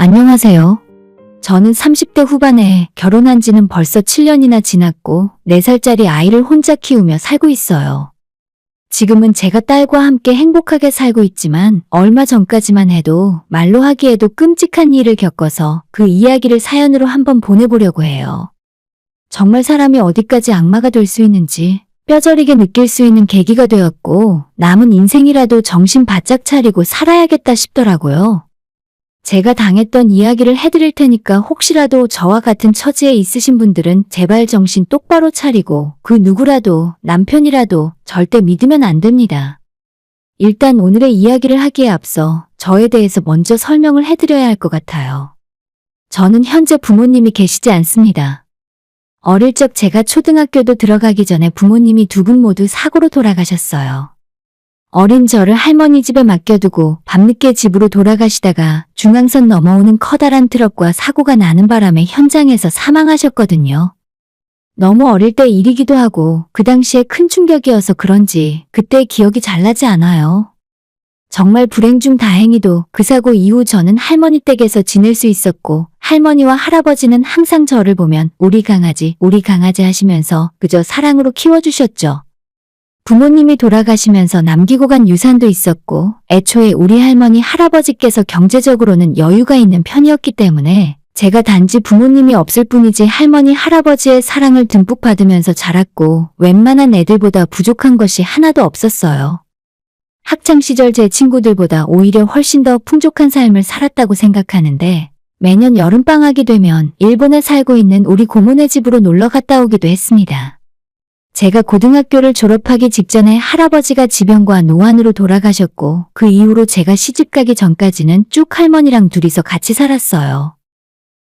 안녕하세요. 저는 30대 후반에 결혼한 지는 벌써 7년이나 지났고 4살짜리 아이를 혼자 키우며 살고 있어요. 지금은 제가 딸과 함께 행복하게 살고 있지만 얼마 전까지만 해도 말로 하기에도 끔찍한 일을 겪어서 그 이야기를 사연으로 한번 보내보려고 해요. 정말 사람이 어디까지 악마가 될 수 있는지 뼈저리게 느낄 수 있는 계기가 되었고 남은 인생이라도 정신 바짝 차리고 살아야겠다 싶더라고요. 제가 당했던 이야기를 해드릴 테니까 혹시라도 저와 같은 처지에 있으신 분들은 제발 정신 똑바로 차리고 그 누구라도 남편이라도 절대 믿으면 안 됩니다. 일단 오늘의 이야기를 하기에 앞서 저에 대해서 먼저 설명을 해드려야 할 것 같아요. 저는 현재 부모님이 계시지 않습니다. 어릴 적 제가 초등학교도 들어가기 전에 부모님이 두 분 모두 사고로 돌아가셨어요. 어린 저를 할머니 집에 맡겨두고 밤늦게 집으로 돌아가시다가 중앙선 넘어오는 커다란 트럭과 사고가 나는 바람에 현장에서 사망하셨거든요. 너무 어릴 때 일이기도 하고 그 당시에 큰 충격이어서 그런지 그때의 기억이 잘 나지 않아요. 정말 불행 중 다행히도 그 사고 이후 저는 할머니 댁에서 지낼 수 있었고 할머니와 할아버지는 항상 저를 보면 우리 강아지 하시면서 그저 사랑으로 키워주셨죠. 부모님이 돌아가시면서 남기고 간 유산도 있었고 애초에 우리 할머니 할아버지께서 경제적으로는 여유가 있는 편이었기 때문에 제가 단지 부모님이 없을 뿐이지 할머니 할아버지의 사랑을 듬뿍 받으면서 자랐고 웬만한 애들보다 부족한 것이 하나도 없었어요. 학창시절 제 친구들보다 오히려 훨씬 더 풍족한 삶을 살았다고 생각하는데 매년 여름방학이 되면 일본에 살고 있는 우리 고모네 집으로 놀러 갔다 오기도 했습니다. 제가 고등학교를 졸업하기 직전에 할아버지가 지병과 노안으로 돌아가셨고 그 이후로 제가 시집가기 전까지는 쭉 할머니랑 둘이서 같이 살았어요.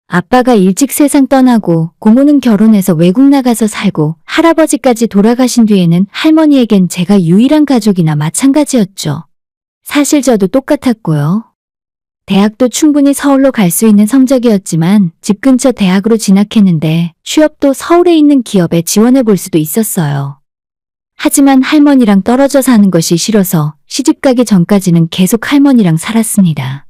아빠가 일찍 세상 떠나고 고모는 결혼해서 외국 나가서 살고 할아버지까지 돌아가신 뒤에는 할머니에겐 제가 유일한 가족이나 마찬가지였죠. 사실 저도 똑같았고요. 대학도 충분히 서울로 갈 수 있는 성적이었지만 집 근처 대학으로 진학했는데 취업도 서울에 있는 기업에 지원해 볼 수도 있었어요. 하지만 할머니랑 떨어져 사는 것이 싫어서 시집가기 전까지는 계속 할머니랑 살았습니다.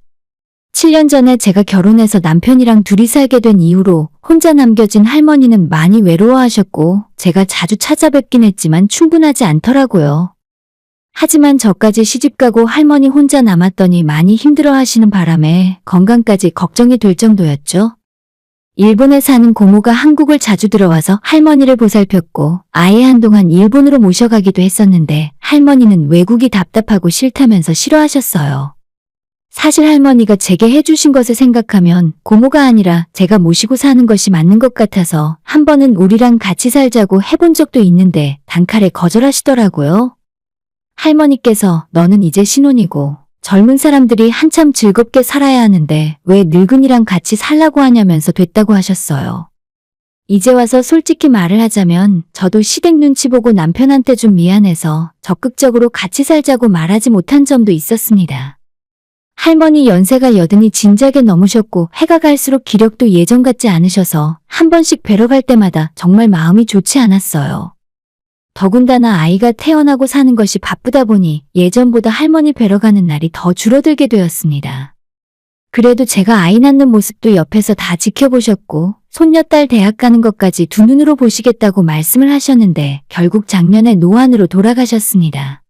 7년 전에 제가 결혼해서 남편이랑 둘이 살게 된 이후로 혼자 남겨진 할머니는 많이 외로워하셨고 제가 자주 찾아뵙긴 했지만 충분하지 않더라고요. 하지만 저까지 시집가고 할머니 혼자 남았더니 많이 힘들어하시는 바람에 건강까지 걱정이 될 정도였죠. 일본에 사는 고모가 한국을 자주 들어와서 할머니를 보살폈고 아예 한동안 일본으로 모셔가기도 했었는데 할머니는 외국이 답답하고 싫다면서 싫어하셨어요. 사실 할머니가 제게 해주신 것을 생각하면 고모가 아니라 제가 모시고 사는 것이 맞는 것 같아서 한 번은 우리랑 같이 살자고 해본 적도 있는데 단칼에 거절하시더라고요. 할머니께서 너는 이제 신혼이고 젊은 사람들이 한참 즐겁게 살아야 하는데 왜 늙은이랑 같이 살라고 하냐면서 됐다고 하셨어요. 이제 와서 솔직히 말을 하자면 저도 시댁 눈치 보고 남편한테 좀 미안해서 적극적으로 같이 살자고 말하지 못한 점도 있었습니다. 할머니 연세가 80이 진작에 넘으셨고 해가 갈수록 기력도 예전 같지 않으셔서 한 번씩 뵈러 갈 때마다 정말 마음이 좋지 않았어요. 더군다나 아이가 태어나고 사는 것이 바쁘다 보니 예전보다 할머니 뵈러 가는 날이 더 줄어들게 되었습니다. 그래도 제가 아이 낳는 모습도 옆에서 다 지켜보셨고 손녀딸 대학 가는 것까지 두 눈으로 보시겠다고 말씀을 하셨는데 결국 작년에 노안으로 돌아가셨습니다.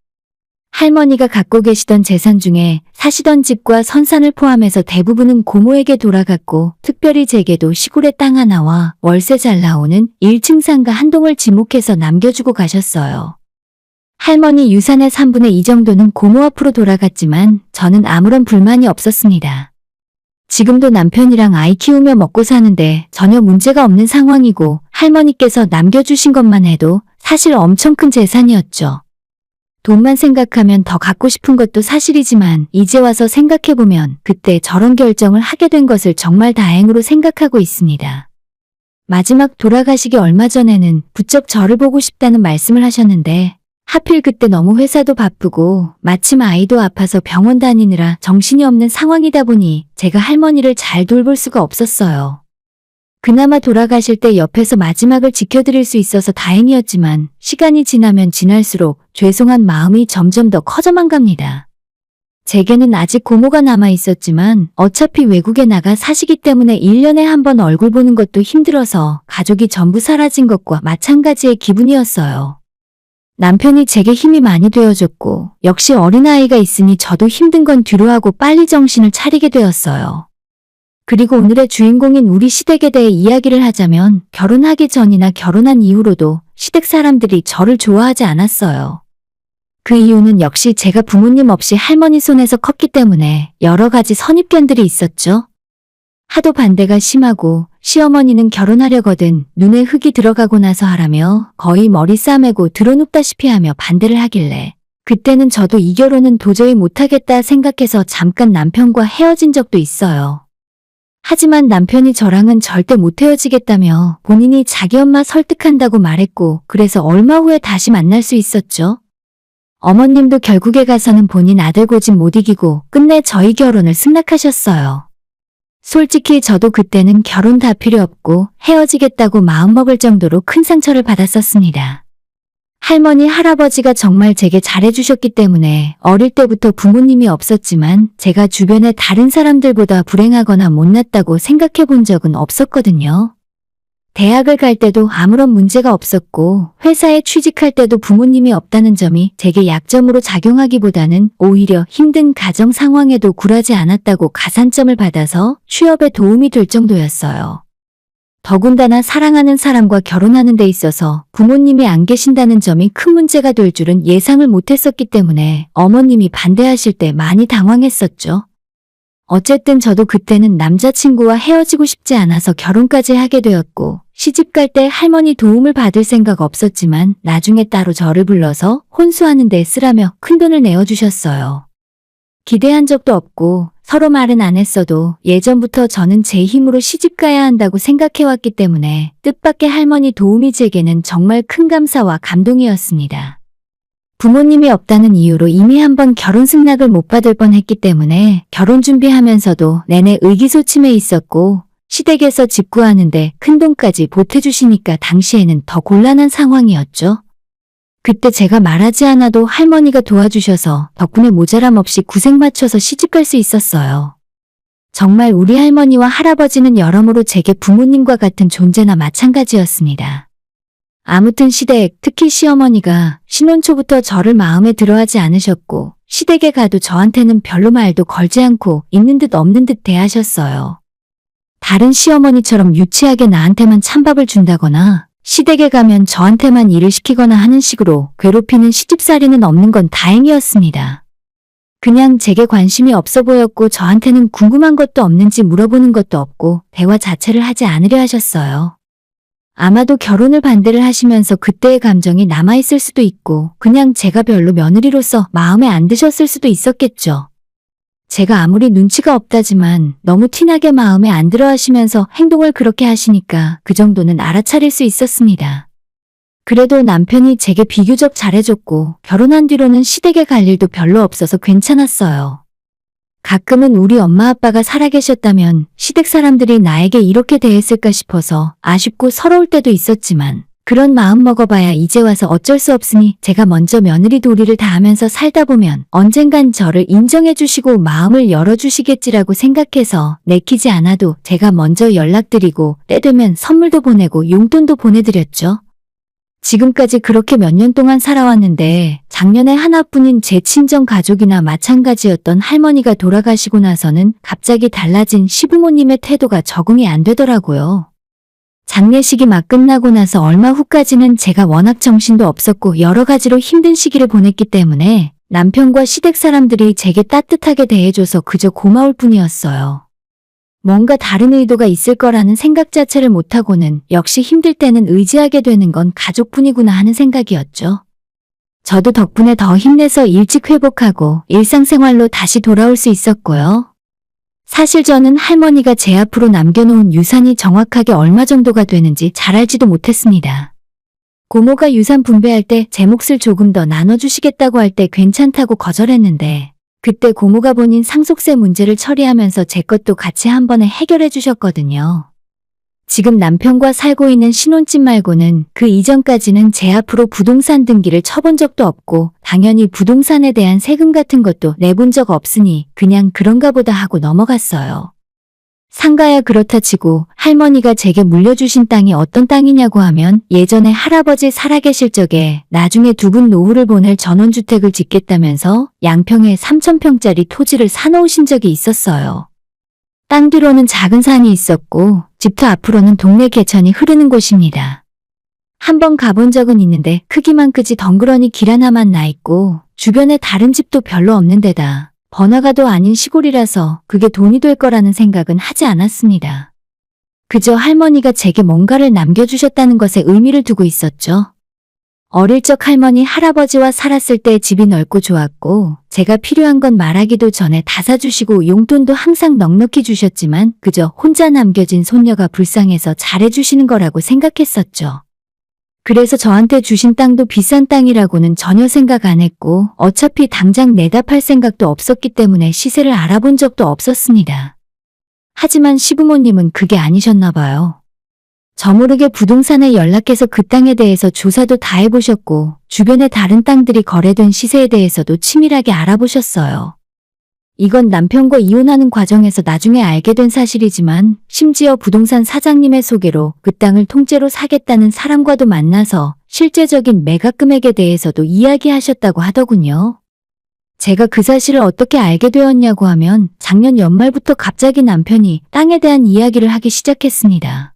할머니가 갖고 계시던 재산 중에 사시던 집과 선산을 포함해서 대부분은 고모에게 돌아갔고 특별히 제게도 시골에 땅 하나와 월세 잘 나오는 1층 상가 한 동을 지목해서 남겨주고 가셨어요. 할머니 유산의 3분의 2 정도는 고모 앞으로 돌아갔지만 저는 아무런 불만이 없었습니다. 지금도 남편이랑 아이 키우며 먹고 사는데 전혀 문제가 없는 상황이고 할머니께서 남겨주신 것만 해도 사실 엄청 큰 재산이었죠. 돈만 생각하면 더 갖고 싶은 것도 사실이지만 이제 와서 생각해보면 그때 저런 결정을 하게 된 것을 정말 다행으로 생각하고 있습니다. 마지막 돌아가시기 얼마 전에는 부쩍 저를 보고 싶다는 말씀을 하셨는데 하필 그때 너무 회사도 바쁘고 마침 아이도 아파서 병원 다니느라 정신이 없는 상황이다 보니 제가 할머니를 잘 돌볼 수가 없었어요. 그나마 돌아가실 때 옆에서 마지막을 지켜드릴 수 있어서 다행이었지만 시간이 지나면 지날수록 죄송한 마음이 점점 더 커져만 갑니다. 제게는 아직 고모가 남아 있었지만 어차피 외국에 나가 사시기 때문에 1년에 한 번 얼굴 보는 것도 힘들어서 가족이 전부 사라진 것과 마찬가지의 기분이었어요. 남편이 제게 힘이 많이 되어줬고 역시 어린아이가 있으니 저도 힘든 건 뒤로하고 빨리 정신을 차리게 되었어요. 그리고 오늘의 주인공인 우리 시댁에 대해 이야기를 하자면 결혼하기 전이나 결혼한 이후로도 시댁 사람들이 저를 좋아하지 않았어요. 그 이유는 역시 제가 부모님 없이 할머니 손에서 컸기 때문에 여러 가지 선입견들이 있었죠. 하도 반대가 심하고 시어머니는 결혼하려거든 눈에 흙이 들어가고 나서 하라며 거의 머리 싸매고 드러눕다시피 하며 반대를 하길래 그때는 저도 이 결혼은 도저히 못하겠다 생각해서 잠깐 남편과 헤어진 적도 있어요. 하지만 남편이 저랑은 절대 못 헤어지겠다며 본인이 자기 엄마 설득한다고 말했고 그래서 얼마 후에 다시 만날 수 있었죠. 어머님도 결국에 가서는 본인 아들 고집 못 이기고 끝내 저희 결혼을 승낙하셨어요. 솔직히 저도 그때는 결혼 다 필요 없고 헤어지겠다고 마음먹을 정도로 큰 상처를 받았었습니다. 할머니, 할아버지가 정말 제게 잘해주셨기 때문에 어릴 때부터 부모님이 없었지만 제가 주변의 다른 사람들보다 불행하거나 못났다고 생각해 본 적은 없었거든요. 대학을 갈 때도 아무런 문제가 없었고 회사에 취직할 때도 부모님이 없다는 점이 제게 약점으로 작용하기보다는 오히려 힘든 가정 상황에도 굴하지 않았다고 가산점을 받아서 취업에 도움이 될 정도였어요. 더군다나 사랑하는 사람과 결혼하는 데 있어서 부모님이 안 계신다는 점이 큰 문제가 될 줄은 예상을 못했었기 때문에 어머님이 반대하실 때 많이 당황했었죠. 어쨌든 저도 그때는 남자친구와 헤어지고 싶지 않아서 결혼까지 하게 되었고 시집 갈 때 할머니 도움을 받을 생각 없었지만 나중에 따로 저를 불러서 혼수하는 데 쓰라며 큰돈을 내어주셨어요. 기대한 적도 없고 서로 말은 안 했어도 예전부터 저는 제 힘으로 시집 가야 한다고 생각해왔기 때문에 뜻밖의 할머니 도움이 제게는 정말 큰 감사와 감동이었습니다. 부모님이 없다는 이유로 이미 한번 결혼 승낙을 못 받을 뻔했기 때문에 결혼 준비하면서도 내내 의기소침해 있었고 시댁에서 집 구하는데 큰돈까지 보태주시니까 당시에는 더 곤란한 상황이었죠. 그때 제가 말하지 않아도 할머니가 도와주셔서 덕분에 모자람 없이 구색 맞춰서 시집갈 수 있었어요. 정말 우리 할머니와 할아버지는 여러모로 제게 부모님과 같은 존재나 마찬가지였습니다. 아무튼 시댁, 특히 시어머니가 신혼 초부터 저를 마음에 들어하지 않으셨고 시댁에 가도 저한테는 별로 말도 걸지 않고 있는 듯 없는 듯 대하셨어요. 다른 시어머니처럼 유치하게 나한테만 찬밥을 준다거나 시댁에 가면 저한테만 일을 시키거나 하는 식으로 괴롭히는 시집살이는 없는 건 다행이었습니다. 그냥 제게 관심이 없어 보였고 저한테는 궁금한 것도 없는지 물어보는 것도 없고 대화 자체를 하지 않으려 하셨어요. 아마도 결혼을 반대를 하시면서 그때의 감정이 남아있을 수도 있고 그냥 제가 별로 며느리로서 마음에 안 드셨을 수도 있었겠죠. 제가 아무리 눈치가 없다지만 너무 티나게 마음에 안 들어 하시면서 행동을 그렇게 하시니까 그 정도는 알아차릴 수 있었습니다. 그래도 남편이 제게 비교적 잘해줬고 결혼한 뒤로는 시댁에 갈 일도 별로 없어서 괜찮았어요. 가끔은 우리 엄마 아빠가 살아계셨다면 시댁 사람들이 나에게 이렇게 대했을까 싶어서 아쉽고 서러울 때도 있었지만 그런 마음 먹어봐야 이제 와서 어쩔 수 없으니 제가 먼저 며느리 도리를 다하면서 살다 보면 언젠간 저를 인정해주시고 마음을 열어주시겠지라고 생각해서 내키지 않아도 제가 먼저 연락드리고 때 되면 선물도 보내고 용돈도 보내드렸죠. 지금까지 그렇게 몇 년 동안 살아왔는데 작년에 하나뿐인 제 친정 가족이나 마찬가지였던 할머니가 돌아가시고 나서는 갑자기 달라진 시부모님의 태도가 적응이 안 되더라고요. 장례식이 막 끝나고 나서 얼마 후까지는 제가 워낙 정신도 없었고 여러 가지로 힘든 시기를 보냈기 때문에 남편과 시댁 사람들이 제게 따뜻하게 대해줘서 그저 고마울 뿐이었어요. 뭔가 다른 의도가 있을 거라는 생각 자체를 못하고는 역시 힘들 때는 의지하게 되는 건 가족뿐이구나 하는 생각이었죠. 저도 덕분에 더 힘내서 일찍 회복하고 일상생활로 다시 돌아올 수 있었고요. 사실 저는 할머니가 제 앞으로 남겨놓은 유산이 정확하게 얼마 정도가 되는지 잘 알지도 못했습니다. 고모가 유산 분배할 때 제 몫을 조금 더 나눠주시겠다고 할 때 괜찮다고 거절했는데 그때 고모가 본인 상속세 문제를 처리하면서 제 것도 같이 한 번에 해결해 주셨거든요. 지금 남편과 살고 있는 신혼집 말고는 그 이전까지는 제 앞으로 부동산 등기를 쳐본 적도 없고 당연히 부동산에 대한 세금 같은 것도 내본 적 없으니 그냥 그런가 보다 하고 넘어갔어요. 상가야 그렇다 치고 할머니가 제게 물려주신 땅이 어떤 땅이냐고 하면 예전에 할아버지 살아계실 적에 나중에 두 분 노후를 보낼 전원주택을 짓겠다면서 양평에 3,000평짜리 토지를 사놓으신 적이 있었어요. 땅 뒤로는 작은 산이 있었고 집터 앞으로는 동네 개천이 흐르는 곳입니다. 한번 가본 적은 있는데 크기만 크지 덩그러니 길 하나만 나 있고 주변에 다른 집도 별로 없는 데다 번화가도 아닌 시골이라서 그게 돈이 될 거라는 생각은 하지 않았습니다. 그저 할머니가 제게 뭔가를 남겨주셨다는 것에 의미를 두고 있었죠. 어릴 적 할머니, 할아버지와 살았을 때 집이 넓고 좋았고 제가 필요한 건 말하기도 전에 다 사주시고 용돈도 항상 넉넉히 주셨지만 그저 혼자 남겨진 손녀가 불쌍해서 잘해주시는 거라고 생각했었죠. 그래서 저한테 주신 땅도 비싼 땅이라고는 전혀 생각 안 했고 어차피 당장 내다 팔 생각도 없었기 때문에 시세를 알아본 적도 없었습니다. 하지만 시부모님은 그게 아니셨나 봐요. 저 모르게 부동산에 연락해서 그 땅에 대해서 조사도 다 해보셨고 주변에 다른 땅들이 거래된 시세에 대해서도 치밀하게 알아보셨어요. 이건 남편과 이혼하는 과정에서 나중에 알게 된 사실이지만 심지어 부동산 사장님의 소개로 그 땅을 통째로 사겠다는 사람과도 만나서 실제적인 매각 금액에 대해서도 이야기하셨다고 하더군요. 제가 그 사실을 어떻게 알게 되었냐고 하면 작년 연말부터 갑자기 남편이 땅에 대한 이야기를 하기 시작했습니다.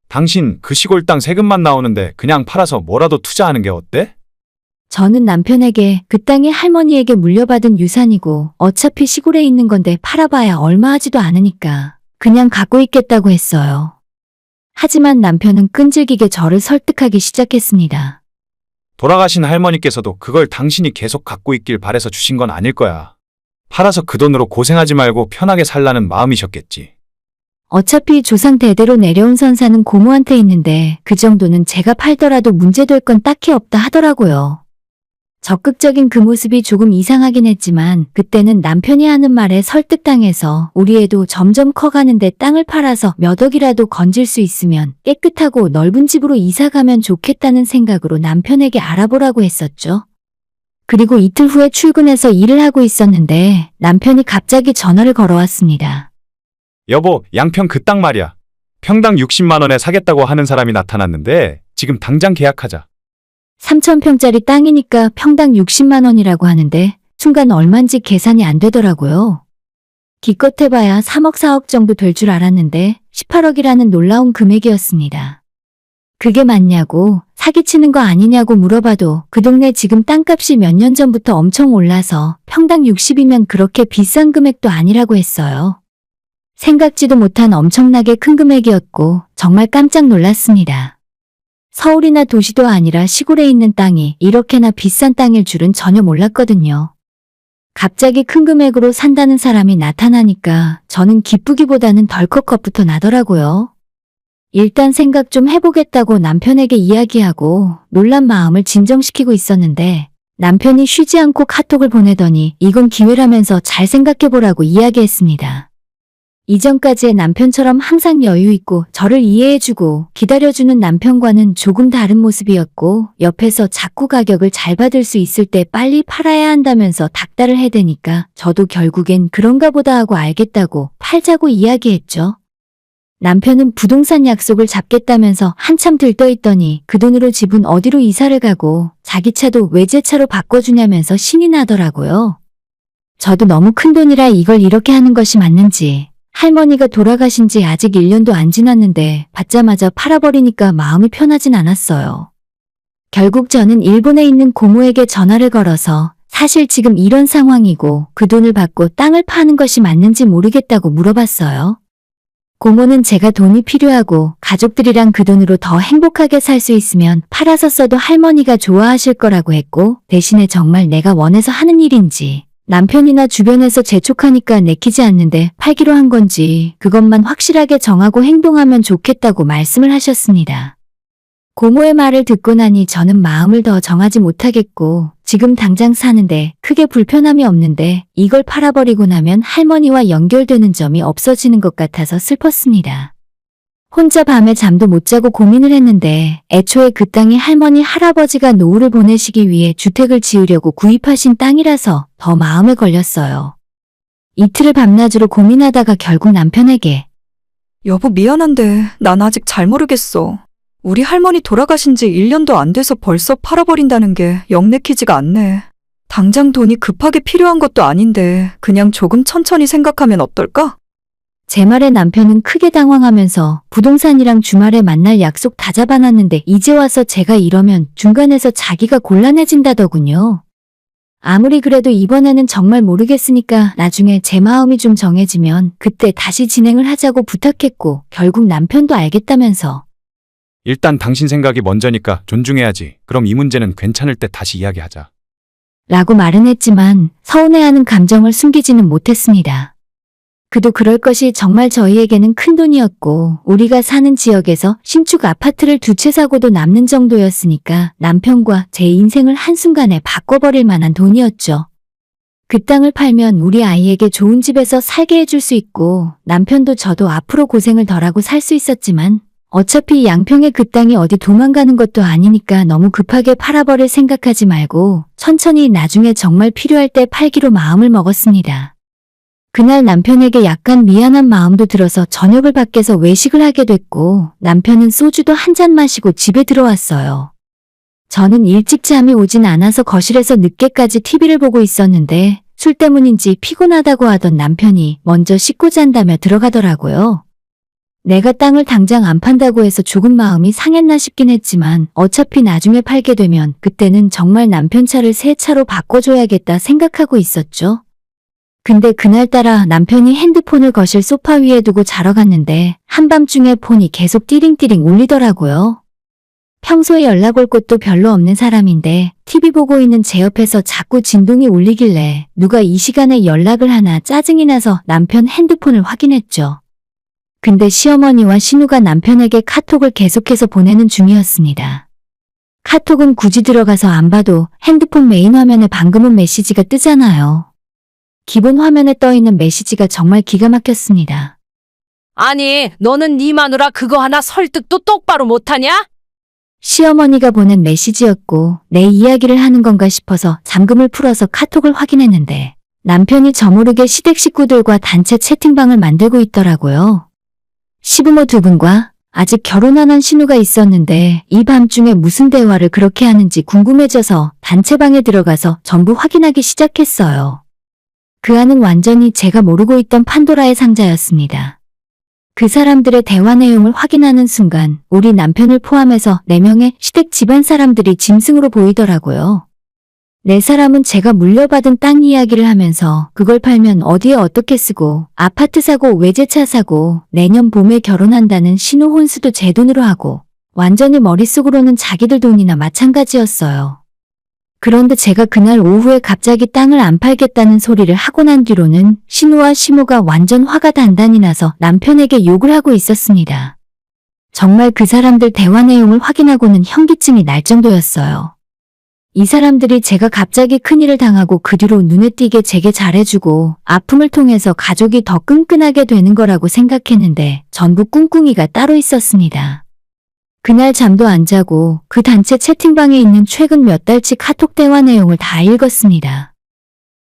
당신 그 시골 땅 세금만 나오는데 그냥 팔아서 뭐라도 투자하는 게 어때? 저는 남편에게 그 땅이 할머니에게 물려받은 유산이고 어차피 시골에 있는 건데 팔아봐야 얼마 하지도 않으니까 그냥 갖고 있겠다고 했어요. 하지만 남편은 끈질기게 저를 설득하기 시작했습니다. 돌아가신 할머니께서도 그걸 당신이 계속 갖고 있길 바래서 주신 건 아닐 거야. 팔아서 그 돈으로 고생하지 말고 편하게 살라는 마음이셨겠지. 어차피 조상 대대로 내려온 선사는 고모한테 있는데 그 정도는 제가 팔더라도 문제될 건 딱히 없다 하더라고요. 적극적인 그 모습이 조금 이상하긴 했지만 그때는 남편이 하는 말에 설득당해서 우리 애도 점점 커가는데 땅을 팔아서 몇 억이라도 건질 수 있으면 깨끗하고 넓은 집으로 이사가면 좋겠다는 생각으로 남편에게 알아보라고 했었죠. 그리고 이틀 후에 출근해서 일을 하고 있었는데 남편이 갑자기 전화를 걸어왔습니다. 여보, 양평 그 땅 말이야. 평당 60만 원에 사겠다고 하는 사람이 나타났는데 지금 당장 계약하자. 3,000평짜리 땅이니까 평당 60만 원이라고 하는데 순간 얼만지 계산이 안 되더라고요. 기껏 해봐야 3억 4억 정도 될 줄 알았는데 18억이라는 놀라운 금액이었습니다. 그게 맞냐고 사기치는 거 아니냐고 물어봐도 그 동네 지금 땅값이 몇 년 전부터 엄청 올라서 평당 60이면 그렇게 비싼 금액도 아니라고 했어요. 생각지도 못한 엄청나게 큰 금액이었고 정말 깜짝 놀랐습니다. 서울이나 도시도 아니라 시골에 있는 땅이 이렇게나 비싼 땅일 줄은 전혀 몰랐거든요. 갑자기 큰 금액으로 산다는 사람이 나타나니까 저는 기쁘기보다는 덜컥 겁부터 나더라고요. 일단 생각 좀 해보겠다고 남편에게 이야기하고 놀란 마음을 진정시키고 있었는데 남편이 쉬지 않고 카톡을 보내더니 이건 기회라면서 잘 생각해보라고 이야기했습니다. 이전까지의 남편처럼 항상 여유있고 저를 이해해주고 기다려주는 남편과는 조금 다른 모습이었고 옆에서 자꾸 가격을 잘 받을 수 있을 때 빨리 팔아야 한다면서 닥달을 해대니까 저도 결국엔 그런가 보다 하고 알겠다고 팔자고 이야기했죠. 남편은 부동산 약속을 잡겠다면서 한참 들떠있더니 그 돈으로 집은 어디로 이사를 가고 자기 차도 외제차로 바꿔주냐면서 신이 나더라고요. 저도 너무 큰 돈이라 이걸 이렇게 하는 것이 맞는지 할머니가 돌아가신 지 아직 1년도 안 지났는데 받자마자 팔아버리니까 마음이 편하진 않았어요. 결국 저는 일본에 있는 고모에게 전화를 걸어서 사실 지금 이런 상황이고 그 돈을 받고 땅을 파는 것이 맞는지 모르겠다고 물어봤어요. 고모는 제가 돈이 필요하고 가족들이랑 그 돈으로 더 행복하게 살 수 있으면 팔아서 써도 할머니가 좋아하실 거라고 했고 대신에 정말 내가 원해서 하는 일인지 남편이나 주변에서 재촉하니까 내키지 않는데 팔기로 한 건지 그것만 확실하게 정하고 행동하면 좋겠다고 말씀을 하셨습니다. 고모의 말을 듣고 나니 저는 마음을 더 정하지 못하겠고 지금 당장 사는데 크게 불편함이 없는데 이걸 팔아버리고 나면 할머니와 연결되는 점이 없어지는 것 같아서 슬펐습니다. 혼자 밤에 잠도 못 자고 고민을 했는데 애초에 그 땅이 할머니 할아버지가 노후를 보내시기 위해 주택을 지으려고 구입하신 땅이라서 더 마음에 걸렸어요. 이틀을 밤낮으로 고민하다가 결국 남편에게 여보, 미안한데 난 아직 잘 모르겠어. 우리 할머니 돌아가신 지 1년도 안 돼서 벌써 팔아버린다는 게 영 내키지가 않네. 당장 돈이 급하게 필요한 것도 아닌데 그냥 조금 천천히 생각하면 어떨까? 제 말에 남편은 크게 당황하면서 부동산이랑 주말에 만날 약속 다 잡아놨는데 이제 와서 제가 이러면 중간에서 자기가 곤란해진다더군요. 아무리 그래도 이번에는 정말 모르겠으니까 나중에 제 마음이 좀 정해지면 그때 다시 진행을 하자고 부탁했고 결국 남편도 알겠다면서 일단 당신 생각이 먼저니까 존중해야지. 그럼 이 문제는 괜찮을 때 다시 이야기하자. 라고 말은 했지만 서운해하는 감정을 숨기지는 못했습니다. 그도 그럴 것이 정말 저희에게는 큰돈이었고 우리가 사는 지역에서 신축 아파트를 2채 사고도 남는 정도였으니까 남편과 제 인생을 한순간에 바꿔버릴 만한 돈이었죠. 그 땅을 팔면 우리 아이에게 좋은 집에서 살게 해줄 수 있고 남편도 저도 앞으로 고생을 덜하고 살 수 있었지만 어차피 양평에 그 땅이 어디 도망가는 것도 아니니까 너무 급하게 팔아버릴 생각하지 말고 천천히 나중에 정말 필요할 때 팔기로 마음을 먹었습니다. 그날 남편에게 약간 미안한 마음도 들어서 저녁을 밖에서 외식을 하게 됐고 남편은 소주도 한 잔 마시고 집에 들어왔어요. 저는 일찍 잠이 오진 않아서 거실에서 늦게까지 TV를 보고 있었는데 술 때문인지 피곤하다고 하던 남편이 먼저 씻고 잔다며 들어가더라고요. 내가 땅을 당장 안 판다고 해서 조금 마음이 상했나 싶긴 했지만 어차피 나중에 팔게 되면 그때는 정말 남편 차를 새 차로 바꿔줘야겠다 생각하고 있었죠. 근데 그날따라 남편이 핸드폰을 거실 소파 위에 두고 자러 갔는데 한밤중에 폰이 계속 띠링띠링 울리더라고요. 평소에 연락 올 곳도 별로 없는 사람인데 TV 보고 있는 제 옆에서 자꾸 진동이 울리길래 누가 이 시간에 연락을 하나 짜증이 나서 남편 핸드폰을 확인했죠. 근데 시어머니와 신우가 남편에게 카톡을 계속해서 보내는 중이었습니다. 카톡은 굳이 들어가서 안 봐도 핸드폰 메인 화면에 방금 온 메시지가 뜨잖아요. 기본 화면에 떠있는 메시지가 정말 기가 막혔습니다. 아니, 너는 네 마누라 그거 하나 설득도 똑바로 못하냐? 시어머니가 보낸 메시지였고 내 이야기를 하는 건가 싶어서 잠금을 풀어서 카톡을 확인했는데 남편이 저모르게 시댁 식구들과 단체 채팅방을 만들고 있더라고요. 시부모 두 분과 아직 결혼 안 한 신우가 있었는데 이 밤중에 무슨 대화를 그렇게 하는지 궁금해져서 단체방에 들어가서 전부 확인하기 시작했어요. 그 안은 완전히 제가 모르고 있던 판도라의 상자였습니다. 그 사람들의 대화 내용을 확인하는 순간 우리 남편을 포함해서 4명의 시댁 집안 사람들이 짐승으로 보이더라고요. 4사람은 제가 물려받은 땅 이야기를 하면서 그걸 팔면 어디에 어떻게 쓰고 아파트 사고 외제차 사고 내년 봄에 결혼한다는 신우 혼수도 제 돈으로 하고 완전히 머릿속으로는 자기들 돈이나 마찬가지였어요. 그런데 제가 그날 오후에 갑자기 땅을 안 팔겠다는 소리를 하고 난 뒤로는 신우와 시모가 완전 화가 단단히 나서 남편에게 욕을 하고 있었습니다. 정말 그 사람들 대화 내용을 확인하고는 현기증이 날 정도였어요. 이 사람들이 제가 갑자기 큰일을 당하고 그 뒤로 눈에 띄게 제게 잘해주고 아픔을 통해서 가족이 더 끈끈하게 되는 거라고 생각했는데 전부 꿍꿍이가 따로 있었습니다. 그날 잠도 안 자고 그 단체 채팅방에 있는 최근 몇 달치 카톡 대화 내용을 다 읽었습니다.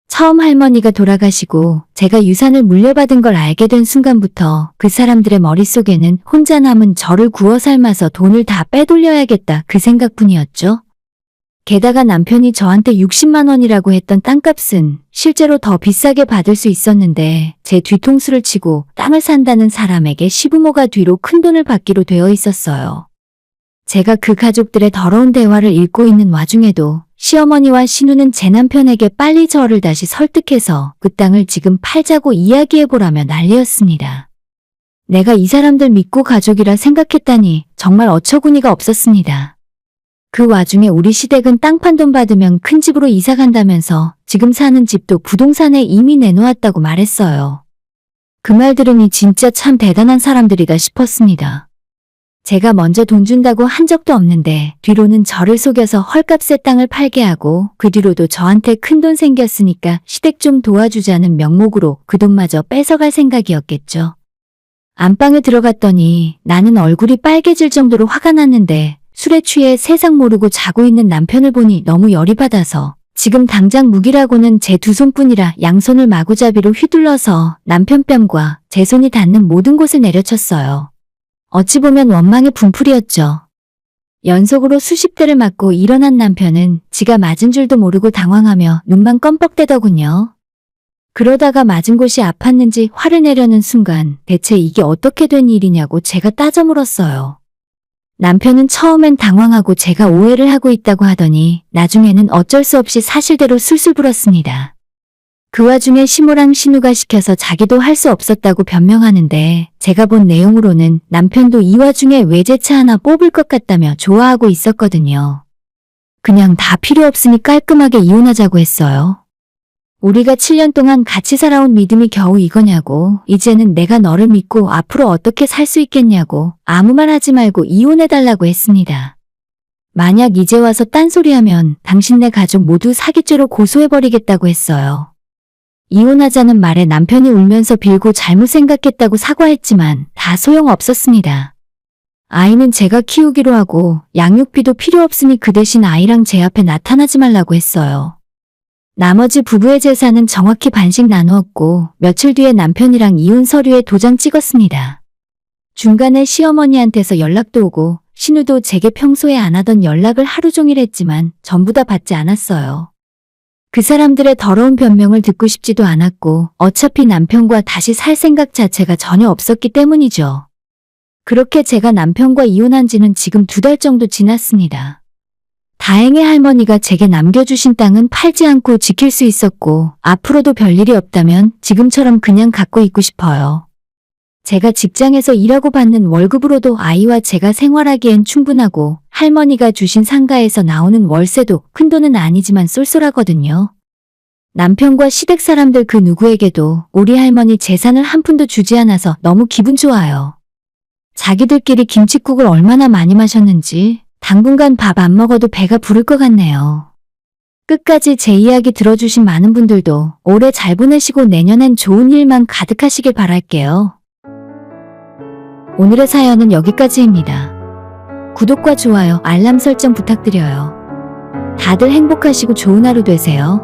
처음 할머니가 돌아가시고 제가 유산을 물려받은 걸 알게 된 순간부터 그 사람들의 머릿속에는 혼자 남은 저를 구워 삶아서 돈을 다 빼돌려야겠다 그 생각뿐이었죠. 게다가 남편이 저한테 60만 원이라고 했던 땅값은 실제로 더 비싸게 받을 수 있었는데 제 뒤통수를 치고 땅을 산다는 사람에게 시부모가 뒤로 큰돈을 받기로 되어 있었어요. 제가 그 가족들의 더러운 대화를 읽고 있는 와중에도 시어머니와 신우는 제 남편에게 빨리 저를 다시 설득해서 그 땅을 지금 팔자고 이야기해보라며 난리였습니다. 내가 이 사람들 믿고 가족이라 생각했다니 정말 어처구니가 없었습니다. 그 와중에 우리 시댁은 땅 판 돈 받으면 큰 집으로 이사 간다면서 지금 사는 집도 부동산에 이미 내놓았다고 말했어요. 그 말 들으니 진짜 참 대단한 사람들이다 싶었습니다. 제가 먼저 돈 준다고 한 적도 없는데 뒤로는 저를 속여서 헐값에 땅을 팔게 하고 그 뒤로도 저한테 큰돈 생겼으니까 시댁 좀 도와주자는 명목으로 그 돈마저 뺏어갈 생각이었겠죠. 안방에 들어갔더니 나는 얼굴이 빨개질 정도로 화가 났는데 술에 취해 세상 모르고 자고 있는 남편을 보니 너무 열이 받아서 지금 당장 무기라고는 제 두 손뿐이라 양손을 마구잡이로 휘둘러서 남편 뺨과 제 손이 닿는 모든 곳을 내려쳤어요. 어찌 보면 원망의 분풀이었죠. 연속으로 수십 대를 맞고 일어난 남편은 지가 맞은 줄도 모르고 당황하며 눈만 껌뻑대더군요. 그러다가 맞은 곳이 아팠는지 화를 내려는 순간 대체 이게 어떻게 된 일이냐고 제가 따져 물었어요. 남편은 처음엔 당황하고 제가 오해를 하고 있다고 하더니 나중에는 어쩔 수 없이 사실대로 술술 불었습니다. 그 와중에 시모랑 신우가 시켜서 자기도 할 수 없었다고 변명하는데 제가 본 내용으로는 남편도 이 와중에 외제차 하나 뽑을 것 같다며 좋아하고 있었거든요. 그냥 다 필요 없으니 깔끔하게 이혼하자고 했어요. 우리가 7년 동안 같이 살아온 믿음이 겨우 이거냐고, 이제는 내가 너를 믿고 앞으로 어떻게 살 수 있겠냐고 아무 말 하지 말고 이혼해달라고 했습니다. 만약 이제 와서 딴소리하면 당신네 가족 모두 사기죄로 고소해버리겠다고 했어요. 이혼하자는 말에 남편이 울면서 빌고 잘못 생각했다고 사과했지만 다 소용없었습니다. 아이는 제가 키우기로 하고 양육비도 필요 없으니 그 대신 아이랑 제 앞에 나타나지 말라고 했어요. 나머지 부부의 재산은 정확히 반씩 나누었고 며칠 뒤에 남편이랑 이혼 서류에 도장 찍었습니다. 중간에 시어머니한테서 연락도 오고 신우도 제게 평소에 안 하던 연락을 하루 종일 했지만 전부 다 받지 않았어요. 그 사람들의 더러운 변명을 듣고 싶지도 않았고 어차피 남편과 다시 살 생각 자체가 전혀 없었기 때문이죠. 그렇게 제가 남편과 이혼한 지는 지금 2달 정도 지났습니다. 다행히 할머니가 제게 남겨주신 땅은 팔지 않고 지킬 수 있었고 앞으로도 별일이 없다면 지금처럼 그냥 갖고 있고 싶어요. 제가 직장에서 일하고 받는 월급으로도 아이와 제가 생활하기엔 충분하고 할머니가 주신 상가에서 나오는 월세도 큰돈은 아니지만 쏠쏠하거든요. 남편과 시댁 사람들 그 누구에게도 우리 할머니 재산을 한 푼도 주지 않아서 너무 기분 좋아요. 자기들끼리 김칫국을 얼마나 많이 마셨는지 당분간 밥 안 먹어도 배가 부를 것 같네요. 끝까지 제 이야기 들어주신 많은 분들도 올해 잘 보내시고 내년엔 좋은 일만 가득하시길 바랄게요. 오늘의 사연은 여기까지입니다. 구독과 좋아요, 알람 설정 부탁드려요. 다들 행복하시고 좋은 하루 되세요.